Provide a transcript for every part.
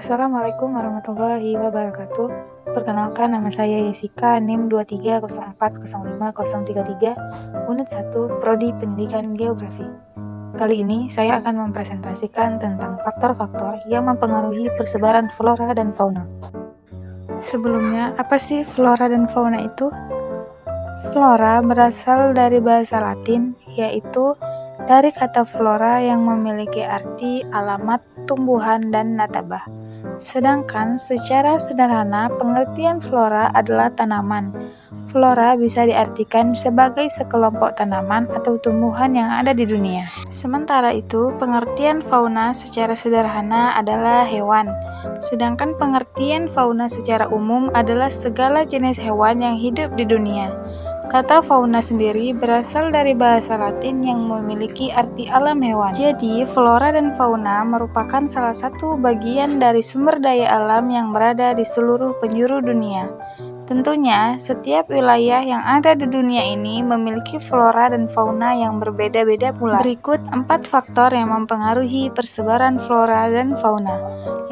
Assalamualaikum warahmatullahi wabarakatuh. Perkenalkan, nama saya Yesika, NIM 23040533, Unit 1, Prodi Pendidikan Geografi. Kali ini saya akan mempresentasikan tentang faktor-faktor yang mempengaruhi persebaran flora dan fauna. Sebelumnya, apa sih flora dan fauna itu? Flora berasal dari bahasa Latin, yaitu dari kata flora yang memiliki arti alamat, tumbuhan, dan nasabah. Sedangkan secara sederhana pengertian flora adalah tanaman. Flora bisa diartikan sebagai sekelompok tanaman atau tumbuhan yang ada di dunia. Sementara itu, pengertian fauna secara sederhana adalah hewan. Sedangkan pengertian fauna secara umum adalah segala jenis hewan yang hidup di dunia. Kata fauna sendiri berasal dari bahasa Latin yang memiliki arti alam hewan. Jadi, flora dan fauna merupakan salah satu bagian dari sumber daya alam yang berada di seluruh penjuru dunia. Tentunya, setiap wilayah yang ada di dunia ini memiliki flora dan fauna yang berbeda-beda pula. Berikut 4 faktor yang mempengaruhi persebaran flora dan fauna.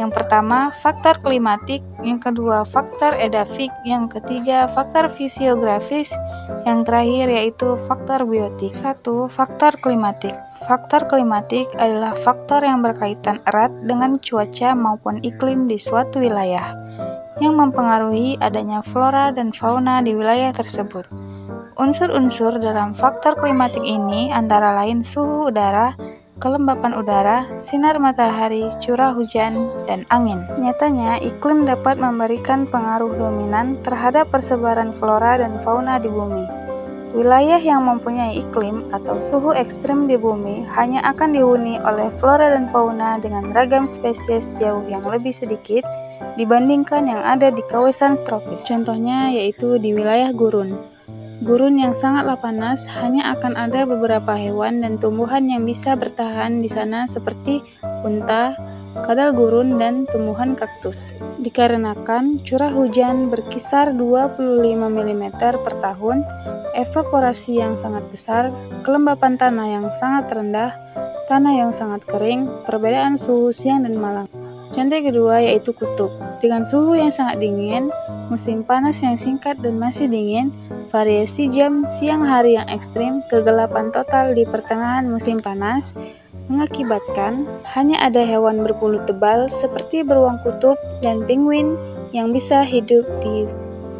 Yang pertama, faktor klimatik. Yang kedua, faktor edafik. Yang ketiga, faktor fisiografis. Yang terakhir yaitu faktor biotik. 1. Faktor klimatik. Faktor klimatik adalah faktor yang berkaitan erat dengan cuaca maupun iklim di suatu wilayah, yang mempengaruhi adanya flora dan fauna di wilayah tersebut. Unsur-unsur dalam faktor klimatik ini antara lain suhu udara, kelembapan udara, sinar matahari, curah hujan, dan angin. Nyatanya, iklim dapat memberikan pengaruh dominan terhadap persebaran flora dan fauna di bumi. Wilayah yang mempunyai iklim atau suhu ekstrim di bumi hanya akan dihuni oleh flora dan fauna dengan ragam spesies jauh yang lebih sedikit dibandingkan yang ada di kawasan tropis. Contohnya yaitu di wilayah gurun. Gurun yang sangatlah panas, hanya akan ada beberapa hewan dan tumbuhan yang bisa bertahan di sana seperti unta, kadal gurun, dan tumbuhan kaktus. Dikarenakan curah hujan berkisar 25 mm per tahun, evaporasi yang sangat besar, kelembapan tanah yang sangat rendah, tanah yang sangat kering, perbedaan suhu siang dan malam. Contoh kedua yaitu kutub. Dengan suhu yang sangat dingin, musim panas yang singkat dan masih dingin, variasi jam siang hari yang ekstrim, kegelapan total di pertengahan musim panas, mengakibatkan hanya ada hewan berbulu tebal seperti beruang kutub dan penguin yang bisa hidup di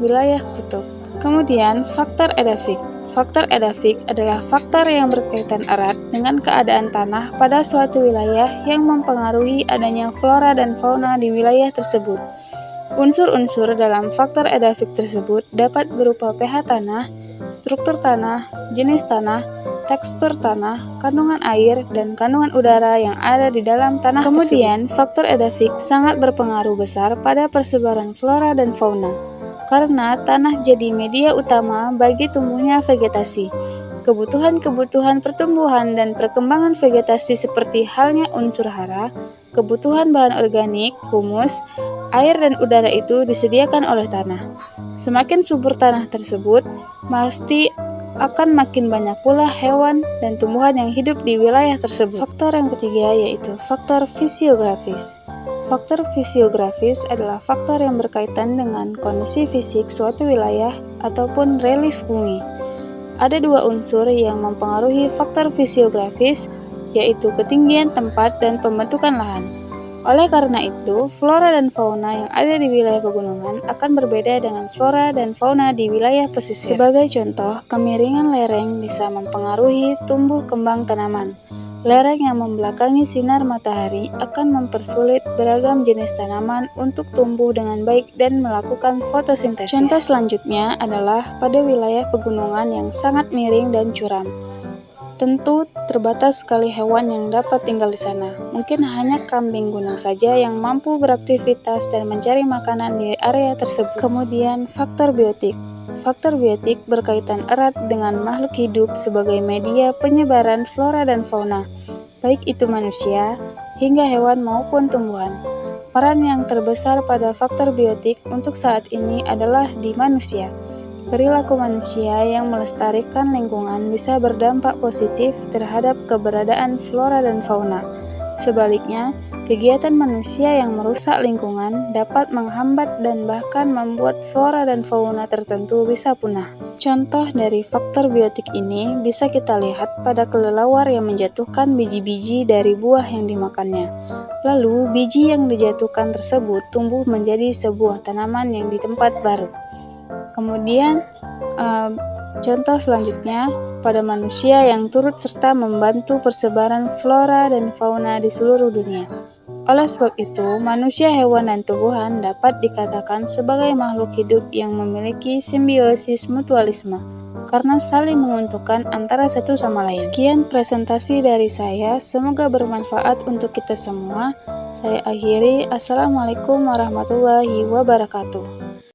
wilayah kutub. Kemudian, faktor edafik. Faktor edafik adalah faktor yang berkaitan erat dengan keadaan tanah pada suatu wilayah yang mempengaruhi adanya flora dan fauna di wilayah tersebut. Unsur-unsur dalam faktor edafik tersebut dapat berupa pH tanah, struktur tanah, jenis tanah, tekstur tanah, kandungan air, dan kandungan udara yang ada di dalam tanah. Kemudian, faktor edafik sangat berpengaruh besar pada persebaran flora dan fauna, karena tanah jadi media utama bagi tumbuhnya vegetasi. Kebutuhan-kebutuhan pertumbuhan dan perkembangan vegetasi seperti halnya unsur hara, kebutuhan bahan organik, humus, air dan udara itu disediakan oleh tanah. Semakin subur tanah tersebut, pasti akan makin banyak pula hewan dan tumbuhan yang hidup di wilayah tersebut. Faktor yang ketiga yaitu faktor fisiografis. Faktor fisiografis adalah faktor yang berkaitan dengan kondisi fisik suatu wilayah ataupun relief bumi. Ada 2 unsur yang mempengaruhi faktor fisiografis, yaitu ketinggian tempat dan pembentukan lahan. Oleh karena itu, flora dan fauna yang ada di wilayah pegunungan akan berbeda dengan flora dan fauna di wilayah pesisir. Sebagai contoh, kemiringan lereng bisa mempengaruhi tumbuh kembang tanaman. Lereng yang membelakangi sinar matahari akan mempersulit beragam jenis tanaman untuk tumbuh dengan baik dan melakukan fotosintesis. Contoh selanjutnya adalah pada wilayah pegunungan yang sangat miring dan curam. Tentu terbatas sekali hewan yang dapat tinggal di sana. Mungkin hanya kambing gunung saja yang mampu beraktivitas dan mencari makanan di area tersebut. Kemudian, faktor biotik. Faktor biotik berkaitan erat dengan makhluk hidup sebagai media penyebaran flora dan fauna, baik itu manusia, hingga hewan maupun tumbuhan. Peran yang terbesar pada faktor biotik untuk saat ini adalah di manusia. Perilaku manusia yang melestarikan lingkungan bisa berdampak positif terhadap keberadaan flora dan fauna. Sebaliknya, kegiatan manusia yang merusak lingkungan dapat menghambat dan bahkan membuat flora dan fauna tertentu bisa punah. Contoh dari faktor biotik ini bisa kita lihat pada kelelawar yang menjatuhkan biji-biji dari buah yang dimakannya. Lalu, biji yang dijatuhkan tersebut tumbuh menjadi sebuah tanaman yang di tempat baru. Kemudian, contoh selanjutnya pada manusia yang turut serta membantu persebaran flora dan fauna di seluruh dunia. Oleh sebab itu, manusia, hewan, dan tumbuhan dapat dikatakan sebagai makhluk hidup yang memiliki simbiosis mutualisme karena saling menguntungkan antara satu sama lain. Sekian presentasi dari saya, semoga bermanfaat untuk kita semua. Saya akhiri, Assalamualaikum warahmatullahi wabarakatuh.